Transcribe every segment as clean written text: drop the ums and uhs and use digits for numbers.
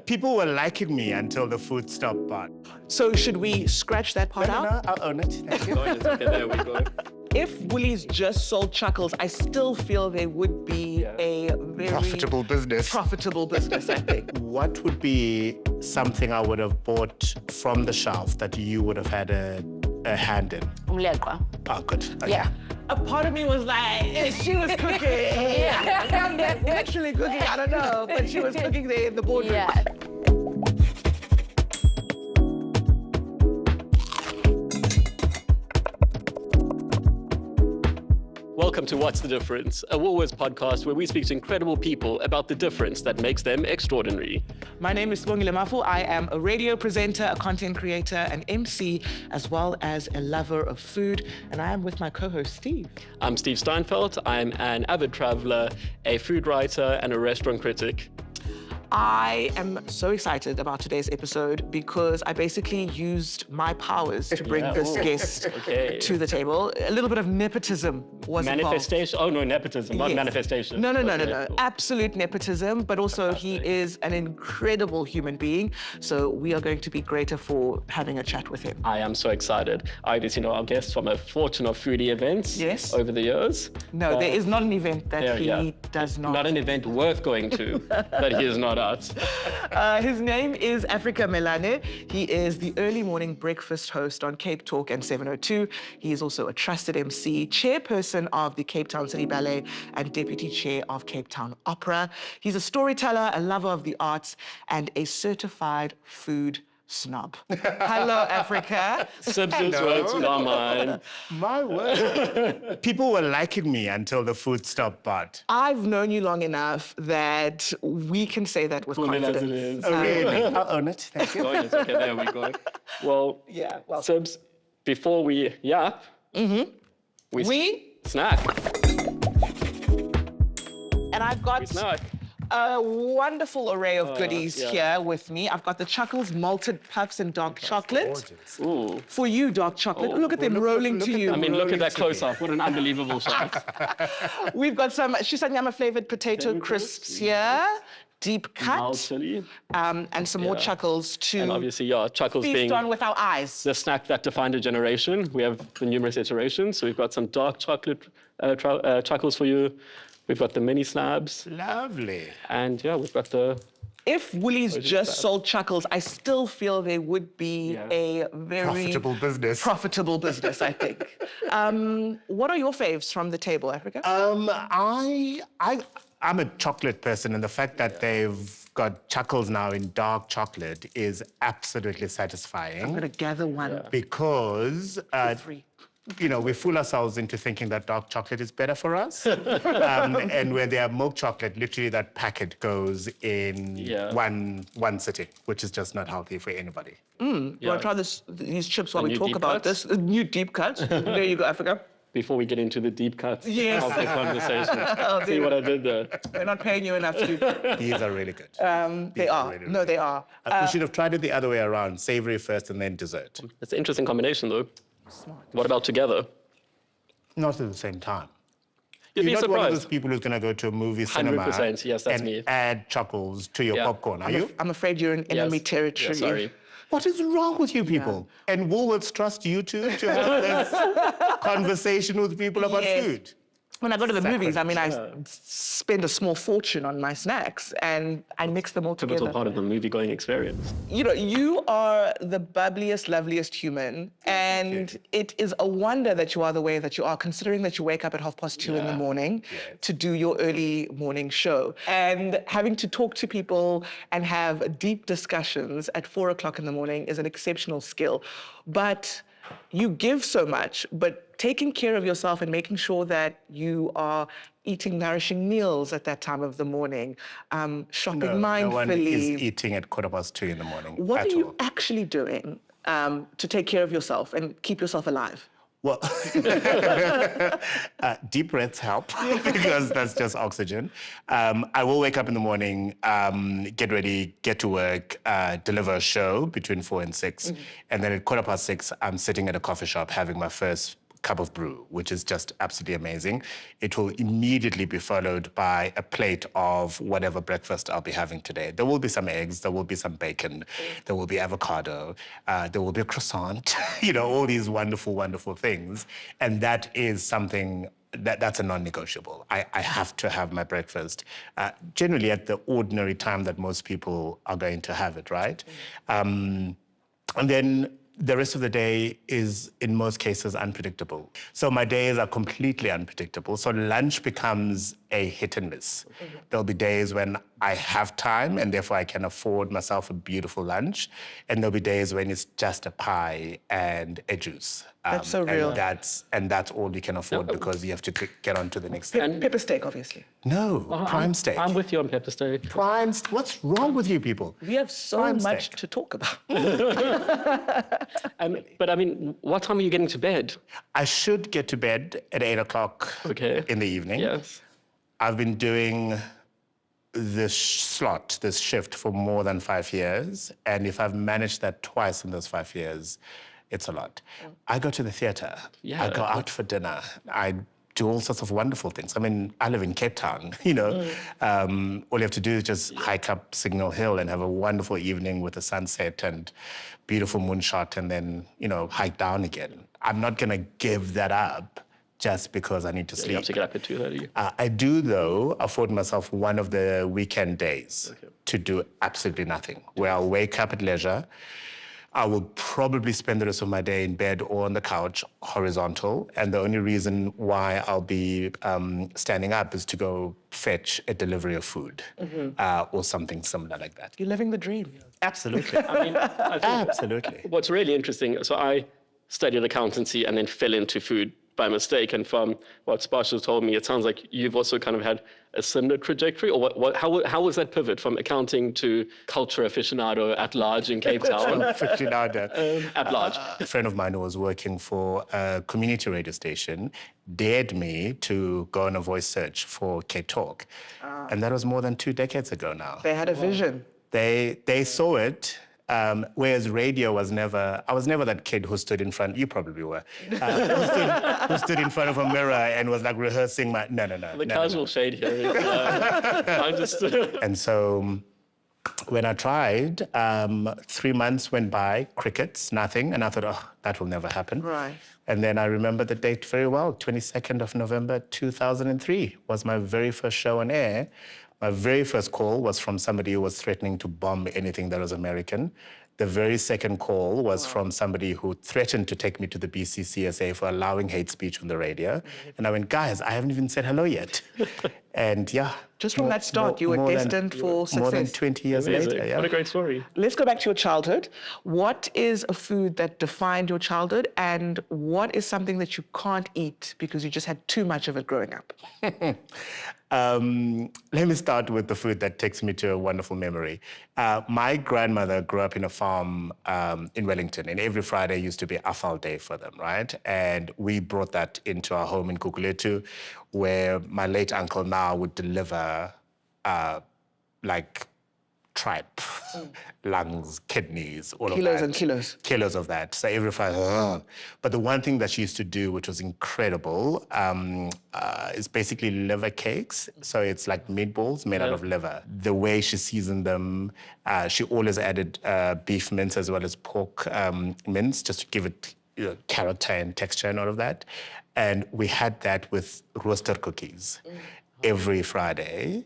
People were liking me until the food stop part. So should we scratch that part out? No, I'll own it. Thank you. Okay, there we go. If Woolies just sold chuckles, I still feel they would be a very Profitable business. profitable business, I think. What would be something I would have bought from the shelf that you would have had a hand in? Umleqwa. Oh, good. Okay. Yeah. A part of me was like, she was cooking. Yeah. Literally cooking, I don't know, but she was cooking there in the boardroom. Yeah. Welcome to What's the Difference, a Woolworths podcast where we speak to incredible people about the difference that makes them extraordinary. My name is Khanyisile Mbude-Williams. I am a radio presenter, a content creator, an MC, as well as a lover of food. And I am with my co-host, Steve. I'm Steve Steinfeld. I'm an avid traveler, a food writer, and a restaurant critic. I am so excited about today's episode because I basically used my powers to bring this guest to the table. A little bit of nepotism was Manifestation? involved. Oh, no, nepotism, not Yes. manifestation. No. Okay. Absolute nepotism, but also he is an incredible human being. So we are going to be greater for having a chat with him. I am so excited. I obviously know our guests from a fortune of foodie events Yes. over the years. No, there is not an event that he does not. Not an event worth going to that he is not at. His name is Africa Melane. He is the early morning breakfast host on CapeTalk and 702. He is also a trusted MC, chairperson of the Cape Town City Ballet, and deputy chair of Cape Town Opera. He's a storyteller, a lover of the arts, and a certified food snob. Hello, Africa. Simpsons words, not mine. My word. People were liking me until the food stop part. I've known you long enough that we can say that with Full as confidence. it is. Oh, really? I'll own it. Thank you. Oh, yes, okay, there we go. Well, Yeah, well. Sibs, before we yap, we snack. And I've got Snack. a wonderful array of goodies yeah. here with me. I've got the Chuckles malted puffs and dark chocolate. Ooh. For you, dark chocolate. Look at them rolling to you. I mean, look at that close-up. What an unbelievable shot. We've got some shisanyama flavored potato crisps here, deep Mild cut, chili. and some more chuckles to And obviously, Chuckles feast being on with our eyes. the snack that defined a generation. We have the numerous iterations. So we've got some dark chocolate Chuckles for you. We've got the mini slabs. Lovely. And we've got the... If Woolies just that? sold Chuckles, I still feel they would be a very Profitable business. profitable business, I think. What are your faves from the table, Africa? I'm a chocolate person, and the fact that they've got Chuckles now in dark chocolate is absolutely satisfying. I'm gonna gather one. Because Three. we fool ourselves into thinking that dark chocolate is better for us. And when they have milk chocolate, literally that packet goes in one sitting, which is just not healthy for anybody. You want to try these chips while we new talk deep about cuts? this? New deep cut. There you go, Africa. Before we get into the deep cuts Yes. of the conversation. See dear. what I did there? We're not paying you enough to. These are really good. They are. really, No, really they are. We should have tried it the other way around, savory first and then dessert. It's an interesting combination, though. What about together? Not at the same time. You'd You're be not one of surprised. those people who's going to go to a movie cinema 100%, yes, that's and me. add Chuckles to your popcorn, are you? I'm afraid you're in enemy territory. Yeah, sorry. What is wrong with you people? And Woolworths trust you two to have this conversation with people about Yes. food. When I go to the movies, I mean, I spend a small fortune on my snacks and I mix them all Pivotal together. part of the movie-going experience. You are the bubbliest, loveliest human, and it is a wonder that you are the way that you are, considering that you wake up at 2:30 in the morning to do your early morning show. And having to talk to people and have deep discussions at 4:00 in the morning is an exceptional skill. But you give so much, but taking care of yourself and making sure that you are eating nourishing meals at that time of the morning, shopping mindfully. No one is eating at 2:15 in the morning What at are you all. actually doing to take care of yourself and keep yourself alive? Well, deep breaths help because that's just oxygen. I will wake up in the morning, get ready, get to work, deliver a show between 4 and 6. And then at 6:15, I'm sitting at a coffee shop having my first cup of brew, which is just absolutely amazing. It will immediately be followed by a plate of whatever breakfast I'll be having today. There will be some eggs, there will be some bacon, there will be avocado, there will be a croissant, all these wonderful, wonderful things. And that is something that's a non-negotiable. I have to have my breakfast generally at the ordinary time that most people are going to have it, right? And then the rest of the day is, in most cases, unpredictable. So my days are completely unpredictable. So lunch becomes a hit and miss. There'll be days when I have time and therefore I can afford myself a beautiful lunch. And there'll be days when it's just a pie and a juice. That's so real. And that's all you can afford because you have to get on to the next thing. Pepper steak, obviously. No, prime steak. I'm with you on pepper steak. What's wrong with you people? We have so Prime much steak. to talk about. But I mean, what time are you getting to bed? I should get to bed at 8 o'clock in the evening. Yes. I've been doing this shift for more than 5 years. And if I've managed that twice in those 5 years, it's a lot. I go to the theater. Yeah. I go out for dinner. I do all sorts of wonderful things. I mean, I live in Cape Town, all you have to do is just hike up Signal Hill and have a wonderful evening with the sunset and beautiful moonshot and then, hike down again. I'm not gonna give that up just because I need to sleep. You have to get up at 2:30. I do, though, afford myself one of the weekend days to do absolutely nothing, where I'll wake up at leisure. I will probably spend the rest of my day in bed or on the couch, horizontal. And the only reason why I'll be standing up is to go fetch a delivery of food or something similar like that. You're living the dream. Absolutely. I mean, I think Absolutely. what's really interesting, so I studied accountancy and then fell into food by mistake. And from what Sparsha told me, it sounds like you've also kind of had a similar trajectory. Or how was that pivot from accounting to culture aficionado at large in Cape Town? Aficionado. At large. A friend of mine who was working for a community radio station dared me to go on a voice search for CapeTalk. And that was more than 2 decades ago now. They had a vision. They saw it. Whereas radio was never, I was never that kid who stood in front, you probably were, who stood in front of a mirror and was like rehearsing my, no. The casual shade here. Understood. And so when I tried, 3 months went by, crickets, nothing. And I thought, that will never happen. Right. And then I remember the date very well, 22nd of November, 2003 was my very first show on air. My very first call was from somebody who was threatening to bomb anything that was American. The very second call was from somebody who threatened to take me to the BCCSA for allowing hate speech on the radio. And I went, guys, I haven't even said hello yet. And yeah. Just from that start, you were destined for success. More than 20 years Amazing. later. Yeah. What a great story. Let's go back to your childhood. What is a food that defined your childhood, and what is something that you can't eat because you just had too much of it growing up? Let me start with the food that takes me to a wonderful memory. My grandmother grew up in a farm in Wellington, and every Friday used to be Afal Day for them, right? And we brought that into our home in Guguletu, where my late uncle now would deliver like tripe, lungs, kidneys, all of that. Kilos and kilos. Kilos of that. So every Friday, But the one thing that she used to do, which was incredible, is basically liver cakes. So it's like meatballs made out of liver. The way she seasoned them, she always added beef mince as well as pork mince, just to give it character and texture and all of that. And we had that with roaster cookies every Friday.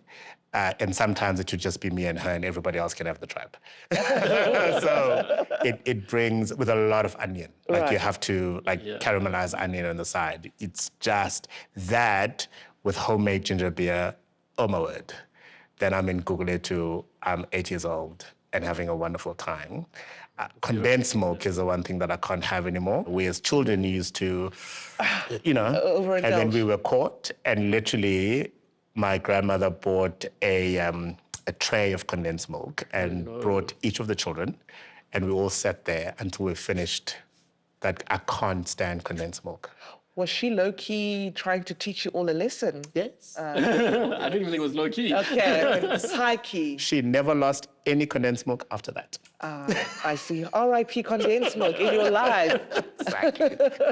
And sometimes it would just be me and her, and everybody else can have the tripe. So it brings with a lot of onion. Like you have to caramelize onion on the side. It's just that with homemade ginger beer. Oh my word! Then I'm in Guguletu. I'm 8 years old and having a wonderful time. Condensed milk is the one thing that I can't have anymore. We as children used to, Overindulge. and then we were caught, and literally, my grandmother bought a tray of condensed milk and brought each of the children, and we all sat there until we finished. That I can't stand condensed milk. Was she low-key trying to teach you all a lesson? Yes. I didn't even think it was low-key. Okay, it's high-key. She never lost any condensed milk after that. I see. R.I.P. condensed milk in your life.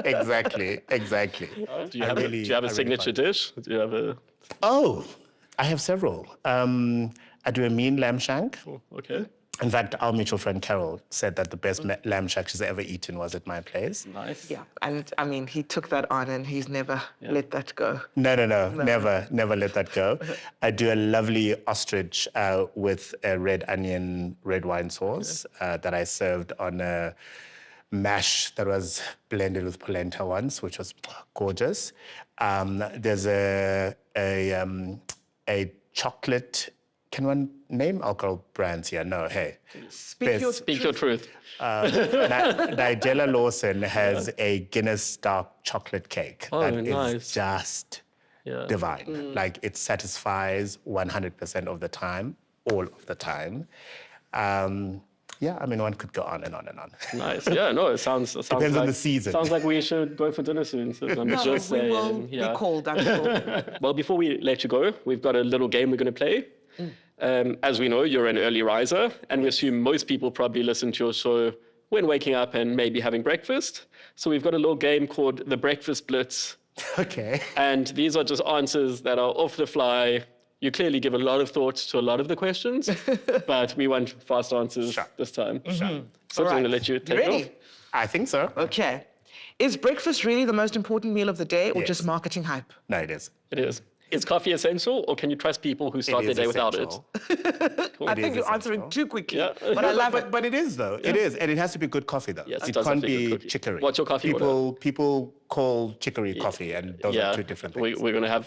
Exactly. Do you have a signature dish? Do you have a... Oh, I have several. I do a mean lamb shank. Oh, okay. In fact, our mutual friend Carol said that the best lamb shank she's ever eaten was at my place. Nice. Yeah, and I mean, he took that on and he's never let that go. No, never let that go. I do a lovely ostrich with a red onion, red wine sauce that I served on a mash that was blended with polenta once, which was gorgeous. There's a chocolate. Can one name alcohol brands here? No, hey. Speak your truth. Nigella Lawson has a Guinness dark chocolate cake that nice. is just divine. Like, it satisfies 100% of the time, all of the time. Yeah, I mean, one could go on and on and on. Nice. Yeah, no, it sounds Depends like, on the season. Sounds like we should go for dinner soon. So I'm just we saying. will be called, I'm sure. Well, before we let you go, we've got a little game we're going to play. As we know, you're an early riser, and we assume most people probably listen to your show when waking up and maybe having breakfast. So we've got a little game called the Breakfast Blitz. Okay. And these are just answers that are off the fly. You clearly give a lot of thought to a lot of the questions, but we want fast answers this time. So I'm going to let you take ready? off. I think so. Okay. Is breakfast really the most important meal of the day or just marketing hype? No, it is. It is. Is coffee essential, or can you trust people who start their day without it? I think you're answering too quickly, Yeah. but I love it. But it is, though. It is. And it has to be good coffee, though. Yes, it it does have can't to be be good coffee. chicory. What's your coffee order? People call chicory coffee, and those are two different things. We're going to have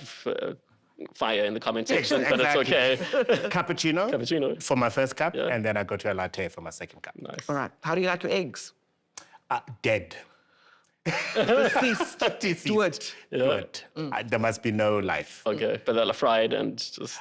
fire in the comment section, but it's okay. Cappuccino for my first cup, Yeah. and then I go to a latte for my second cup. Nice. All right. How do you like your eggs? Dead. Deceased. Do it. Good. There must be no life. Okay, but they're fried and just...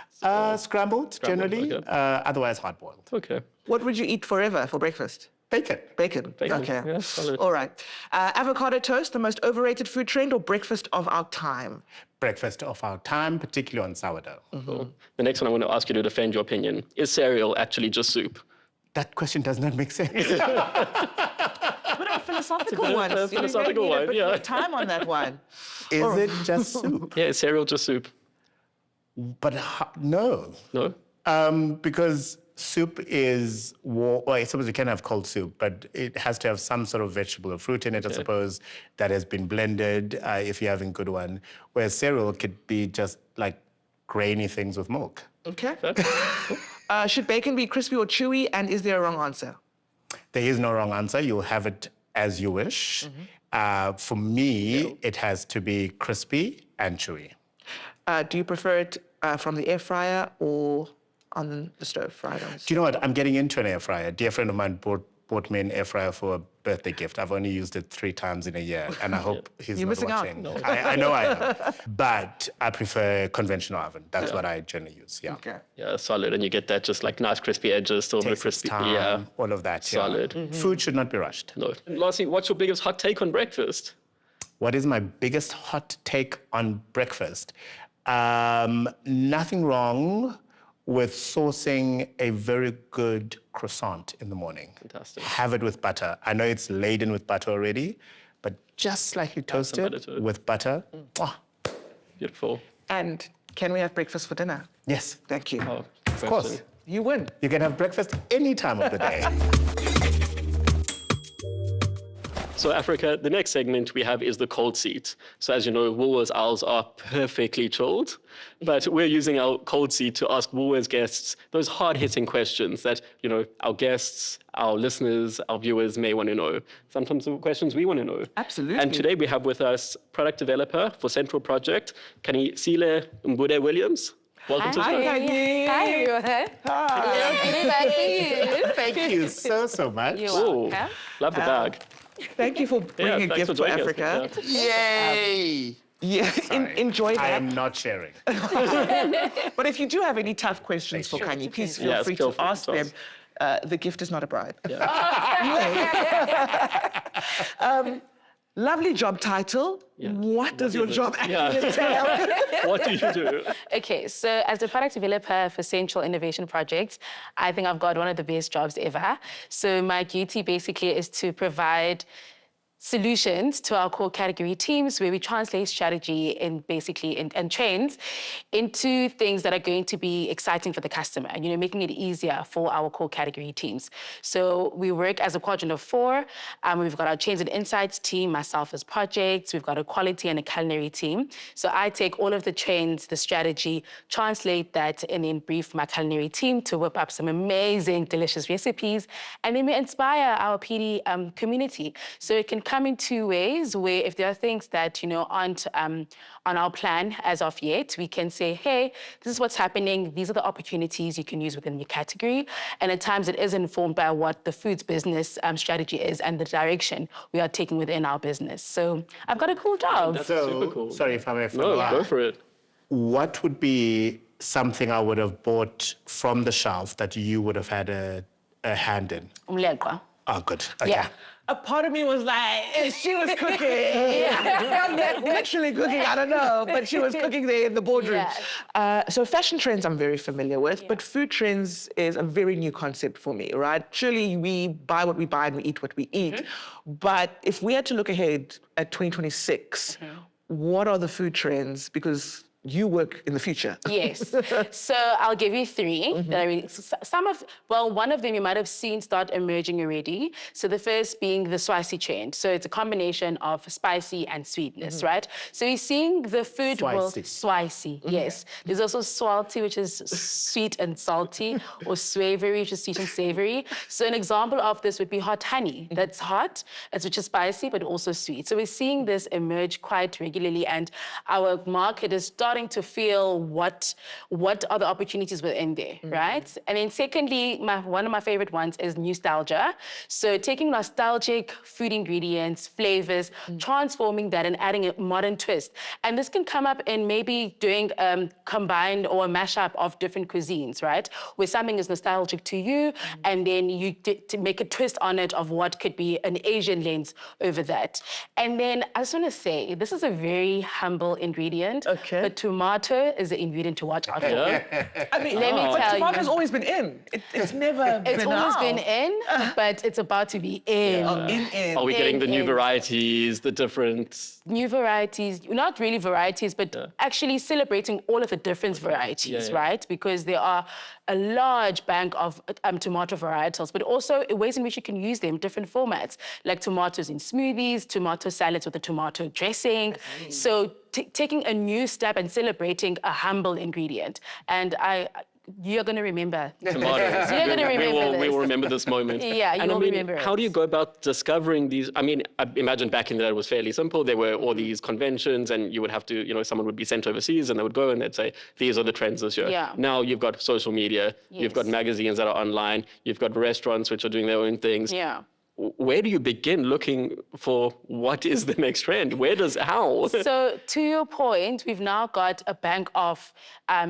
Scrambled, generally. okay. Otherwise, hard-boiled. Okay. What would you eat forever for breakfast? Bacon. Bacon. Okay. Yeah, solid. All right. Avocado toast, the most overrated food trend or breakfast of our time? Breakfast of our time, particularly on sourdough. Cool. The next one I want to ask you to defend your opinion. Is cereal actually just soup? That question does not make sense. What a philosophical one. a philosophical You need a one, bit yeah. more time on that one. Is it just soup? Yeah, is cereal just soup? But no. No? Because soup is warm. Well, I suppose you can have cold soup, but it has to have some sort of vegetable or fruit in it, I suppose, that has been blended if you're having good one. Whereas cereal could be just like grainy things with milk. Okay. Should bacon be crispy or chewy, and is there a wrong answer? There is no wrong answer. You'll have it as you wish. For me, it has to be crispy and chewy. Do you prefer it from the air fryer or on the stove fried? Do you know what? I'm getting into an air fryer. A dear friend of mine bought me an air fryer for a birthday gift. I've only used it 3 times in a year, and I hope he's You're not missing out. watching. I know I am. But I prefer conventional oven. That's what I generally use, yeah. Okay. Yeah, solid. And you get that just like nice crispy edges, still very Takes its crispy. time, Yeah, all of that, solid. Food should not be rushed. No. And lastly, what's your biggest hot take on breakfast? What is my biggest hot take on breakfast? Nothing wrong with saucing a very good croissant in the morning. Fantastic. Have it with butter. I know it's laden with butter already, but just slightly toasted butter to it. with butter. Mwah. Beautiful. And can we have breakfast for dinner? Yes, Thank you. Oh, of course. You win. You can have breakfast any time of the day. So Africa, the next segment we have is the cold seat. So as you know, Woolworths owls are perfectly chilled, but we're using our cold seat to ask Woolworths guests those hard-hitting questions that, you know, our guests, our listeners, our viewers may want to know. Sometimes the questions we want to know. Absolutely. And today we have with us product developer for Central Project, Khanyisile Mbude-Williams. Welcome to the show. Hi, everyone. Hi. Back to you. Thank you so much. You're Ooh, welcome. love the bag. Thank you for bringing a thanks gift for joining us. Africa. Yeah. Yay! Yeah, enjoy I that. am not sharing. But if you do have any tough questions for Khanyi, please feel Yes, free feel to free to ask them. The gift is not a bribe. Lovely job title. Yeah. What does your job actually Yeah. entail? What do you do? Okay, so as a product developer for Central Innovation Projects, I think I've got one of the best jobs ever. So my duty basically is to provide solutions to our core category teams where we translate strategy and trends into things that are going to be exciting for the customer and, making it easier for our core category teams. So we work as a quadrant of 4. We've got our trends and insights team, myself as projects. We've got a quality and a culinary team. So I take all of the trends, the strategy, translate that, and then brief my culinary team to whip up some amazing, delicious recipes. And then we inspire our PD community. So it can come in 2 ways, where if there are things that, aren't on our plan as of yet, we can say, hey, this is what's happening. These are the opportunities you can use within your category. And at times it is informed by what the foods business strategy is and the direction we are taking within our business. So I've got a cool job. That's super cool. Sorry if I may follow up. No, go for it. What would be something I would have bought from the shelf that you would have had a hand in? Umleqwa. Oh, good. Okay. Yeah. A part of me was like, she was cooking. Literally cooking, I don't know, but she was cooking there in the boardroom. Yeah. So fashion trends I'm very familiar with, but food trends is a very new concept for me, right? Surely we buy what we buy and we eat what we eat. But if we had to look ahead at 2026, what are the food trends? Because you work in the future. Yes. So I'll give you 3. That I really, one of them you might have seen start emerging already. So the first being the spicy trend. So it's a combination of spicy and sweetness, right? So we're seeing the food world spicy. Yes. There's also salty, which is sweet and salty, or savory, which is sweet and savory. So an example of this would be hot honey. That's hot, which is spicy, but also sweet. So we're seeing this emerge quite regularly, and our market is starting to feel what are the opportunities within there, right? And then secondly, one of my favorite ones is nostalgia. So taking nostalgic food ingredients, flavors, transforming that and adding a modern twist. And this can come up in maybe doing combined or a mashup of different cuisines, right? Where something is nostalgic to you, and then you to make a twist on it of what could be an Asian lens over that. And then I just want to say, this is a very humble ingredient. Okay. But tomato is the ingredient to watch out for. I mean, Let me but tell tomato's you. always been in. It's never been It's always out. been in, but it's about to be in. In. Are we getting the new in. varieties, the different... New varieties, not really varieties, but actually celebrating all of the different varieties, right? Because there are a large bank of tomato varietals, but also ways in which you can use them, different formats, like tomatoes in smoothies, tomato salads with a tomato dressing. So taking a new step and celebrating a humble ingredient. And you're going to remember. Tomatoes. You're going to remember this. We will remember this moment. Yeah, you will remember it. How do you go about discovering these? I mean, I imagine back in the day it was fairly simple. There were all these conventions and you would have to, someone would be sent overseas and they would go and they'd say, these are the trends this year. Yeah. Now you've got social media, you've got magazines that are online, you've got restaurants which are doing their own things. Yeah. Where do you begin looking for what is the next trend? How? So to your point, we've now got a bank of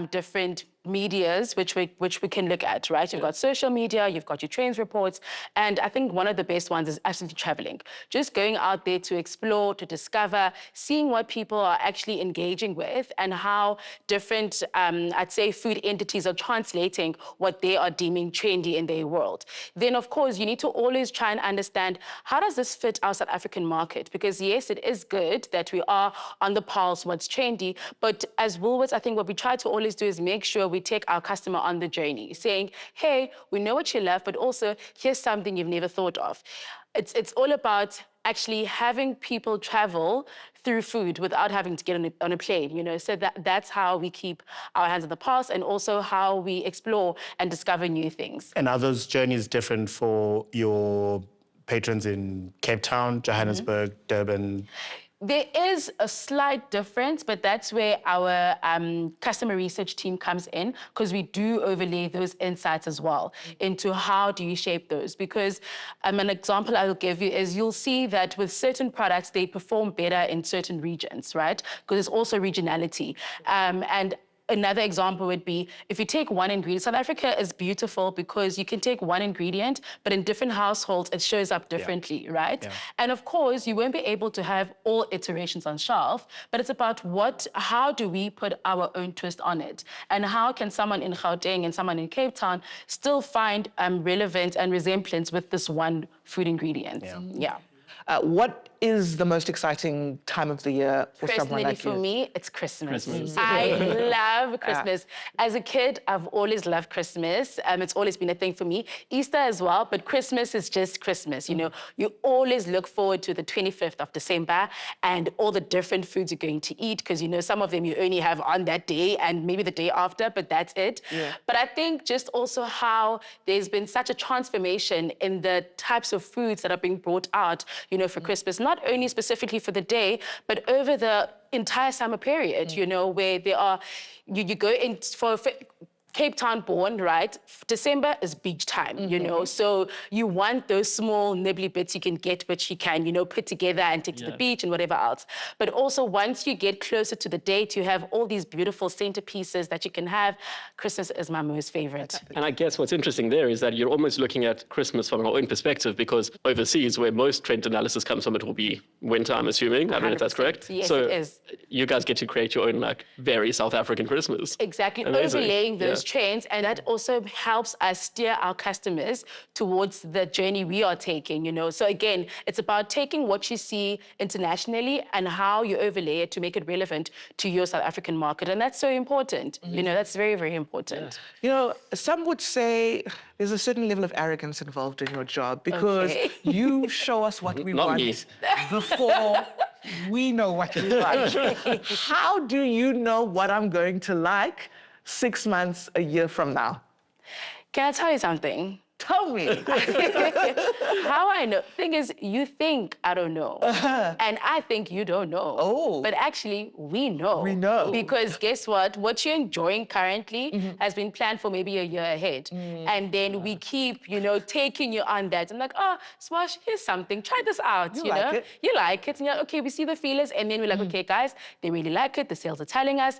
different medias which we can look at, right? You've got social media, you've got your trends reports, and I think one of the best ones is absolutely traveling. Just going out there to explore, to discover, seeing what people are actually engaging with and how different, I'd say, food entities are translating what they are deeming trendy in their world. Then, of course, you need to always try and understand, how does this fit our South African market? Because yes, it is good that we are on the pulse, what's trendy, but as Woolworths, I think what we try to always do is make sure we take our customer on the journey, saying, hey, we know what you love, but also here's something you've never thought of. It's all about actually having people travel through food without having to get on a plane, So that's how we keep our hands on the pulse and also how we explore and discover new things. And are those journeys different for your patrons in Cape Town, Johannesburg, Durban? There is a slight difference, but that's where our customer research team comes in, because we do overlay those insights as well into how do you shape those. Because an example I'll give you is you'll see that with certain products, they perform better in certain regions, right? Because there's also regionality. And another example would be, if you take one ingredient, South Africa is beautiful because you can take one ingredient, but in different households, it shows up differently, right? And of course, you won't be able to have all iterations on shelf, but it's about how do we put our own twist on it? And how can someone in Gauteng and someone in Cape Town still find relevance and resemblance with this one food ingredient? What is the most exciting time of the year for someone like you? Personally, for me, it's Christmas. I love Christmas. As a kid, I've always loved Christmas. It's always been a thing for me. Easter as well, but Christmas is just Christmas. You know, you always look forward to the 25th of December and all the different foods you're going to eat, because, you know, some of them you only have on that day and maybe the day after, but that's it. But I think just also how there's been such a transformation in the types of foods that are being brought out, you know, for Christmas, not only specifically for the day, but over the entire summer period, you know, where there are, you go in for Cape Town born, right? December is beach time, you know, so you want those small nibbly bits you can get, which you can, you know, put together and take to the beach and whatever else. But also once you get closer to the date, you have all these beautiful centerpieces that you can have. Christmas is my most favorite. And I guess what's interesting there is that you're almost looking at Christmas from our own perspective, because overseas, where most trend analysis comes from, it will be winter, I'm assuming. I don't know if that's correct. Yes, so it is. You guys get to create your own, like, very South African Christmas. Exactly, Amazing. overlaying those trends, and that also helps us steer our customers towards the journey we are taking, you know. So again, it's about taking what you see internationally and how you overlay it to make it relevant to your South African market, and that's so important. You know, that's very, very important. You know, some would say there's a certain level of arrogance involved in your job because you show us what we want before we know what you like. How do you know what I'm going to like 6 months, a year from now? Can I tell you something? Tell me. How I know? Thing is, you think I don't know, and I think you don't know. Oh. But actually, we know. We know. Because guess what? What you're enjoying currently has been planned for maybe a year ahead. And then we keep, you know, taking you on that. I'm like, oh, Swash, here's something. Try this out, you like know? it. You like it. And you're like, okay, we see the feelers. And then we're like, okay, guys, they really like it. The sales are telling us.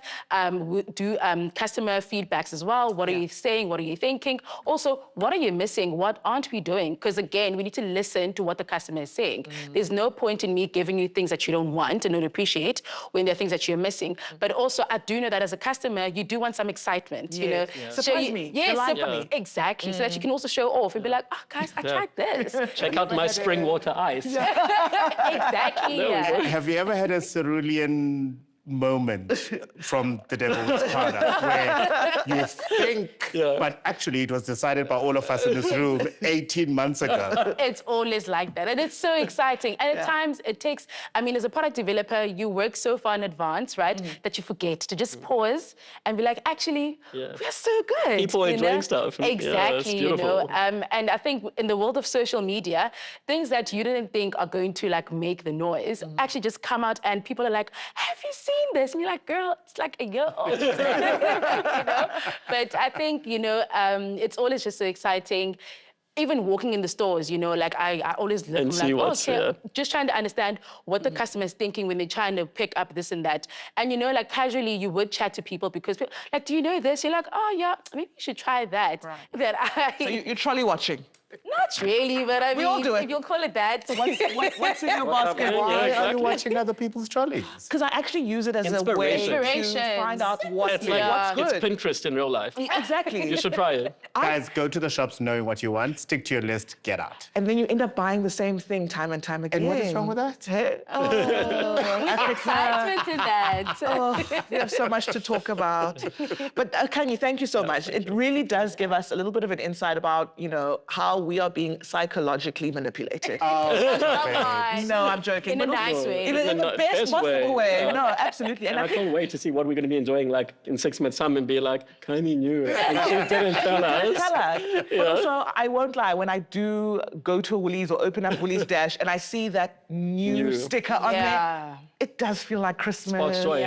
We do customer feedbacks as well. What are you saying? What are you thinking? Also, what are you missing? What aren't we doing? Because again, we need to listen to what the customer is saying. There's no point in me giving you things that you don't want and don't appreciate when there are things that you're missing. But also, I do know that as a customer, you do want some excitement, you know? Surprise me. Yes, Delight me. exactly. So that you can also show off and be like, oh, guys, I tried this. Check out my spring water ice. Exactly. Have you ever had a cerulean moment from the Devil's Product where you think, but actually it was decided by all of us in this room 18 months ago? It's always like that. And it's so exciting. And at times it takes, I mean, as a product developer, you work so far in advance, right, that you forget to just pause and be like, actually, we're so good. People enjoying stuff. Exactly, you know. And I think in the world of social media, things that you didn't think are going to like make the noise actually just come out and people are like, have you seen this? And you're like, girl, it's like a year old. You know? But I think, you know, it's always just so exciting. Even walking in the stores, you know, like I always look and see like, what's just trying to understand what the customer is thinking when they're trying to pick up this and that. And, you know, like casually you would chat to people because, people, like, do you know this? You're like, oh, yeah, maybe you should try that. Right. So you're trolley watching? Not really, but I mean, all do it. if you'll call it that. What's in your basket? Why are you watching other people's trolleys? Because I actually use it as a way to find out what's good. It's Pinterest in real life. Exactly. You should try it. Guys, go to the shops knowing what you want, stick to your list, get out. And then you end up buying the same thing time and time again. And what is wrong with that? Excitement in that. We have so much to talk about. But Khanyi, thank you so much. It really does give us a little bit of an insight about, you know, how we are being psychologically manipulated. No, I'm joking. In a nice way. In the best possible way. No, absolutely. And I can't wait to see what we're going to be enjoying like in 6 months' time and be like, Khanyi knew it. And she didn't tell us. But also, I won't lie, when I do go to a Woolies or open up Woolies Dash and I see that new sticker on there, it does feel like Christmas. Sparks joy.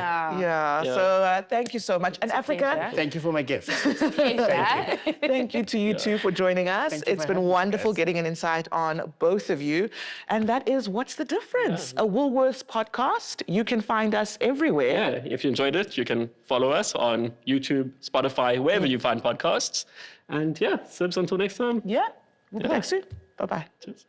So thank you so much. And Africa, Thank you for my gift. thank you to you two for joining us. It's been wonderful. wonderful getting an insight on both of you. And that is What's the Difference? A Woolworths podcast. You can find us everywhere. Yeah, if you enjoyed it, you can follow us on YouTube, Spotify, wherever you find podcasts. And yeah, Sibs, until next time. Yeah, we'll be back soon. Bye-bye. Cheers.